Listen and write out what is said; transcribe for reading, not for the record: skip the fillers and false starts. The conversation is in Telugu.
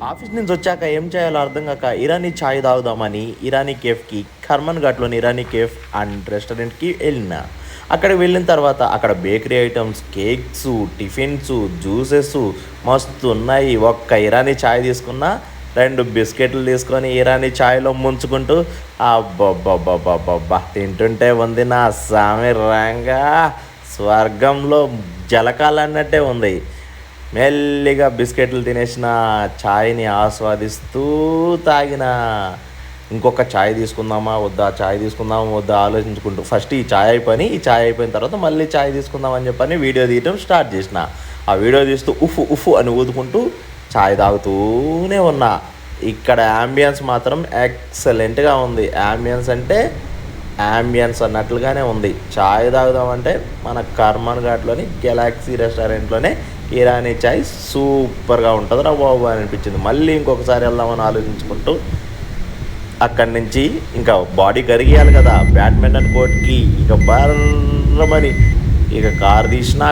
ఆఫీస్ నుంచి వచ్చాక ఏం చేయాలో అర్థం కాక ఇరానీ ఛాయ్ తాగుదామని ఇరానీ కేఫ్కి కర్మన్ ఘాట్లోని ఇరానీ కేఫ్ అండ్ రెస్టారెంట్కి వెళ్ళిన. అక్కడికి వెళ్ళిన తర్వాత అక్కడ bakery items, cakes, tiffins, juices మస్తు ఉన్నాయి. ఒక్క ఇరానీ ఛాయ్ తీసుకున్నా, 2 బిస్కెట్లు తీసుకొని ఇరానీ ఛాయ్లో ముంచుకుంటూ అబ్బబ్బబ్బబ్బబ్బబ్బా తింటుంటే ఉంది నా సామి రంగా, స్వర్గంలో జలకాలన్నట్టే ఉంది. మెల్లిగా బిస్కెట్లు తినేసిన, ఛాయ్ని ఆస్వాదిస్తూ తాగిన. ఇంకొక ఛాయ్ తీసుకుందామా వద్దా ఆలోచించుకుంటూ ఫస్ట్ ఈ ఛాయ్ అయిపోయిన తర్వాత మళ్ళీ ఛాయ్ తీసుకుందామని చెప్పని వీడియో తీయటం స్టార్ట్ చేసిన. ఆ వీడియో తీస్తూ ఉఫ్ ఉఫ్ అని ఊదుకుంటూ ఛాయ్ తాగుతూనే ఉన్నా. ఇక్కడ యాంబియన్స్ మాత్రం ఎక్సలెంట్గా ఉంది. యాంబియన్స్ అంటే యాంబియన్స్ అన్నట్లుగానే ఉంది. ఛాయ్ తాగుదామంటే మన కర్మన్ ఘాట్లోని గెలాక్సీ రెస్టారెంట్లోనే ఇరానీ ఛాయ్ సూపర్గా ఉంటుంది రా బాబు అని అనిపించింది. మళ్ళీ ఇంకొకసారి వెళ్దామని ఆలోచించుకుంటూ అక్కడి నుంచి ఇంకా బాడీ కరిగేయాలి కదా బ్యాడ్మింటన్ కోర్ట్కి. ఇక బర్రమని ఇక కారు తీసినా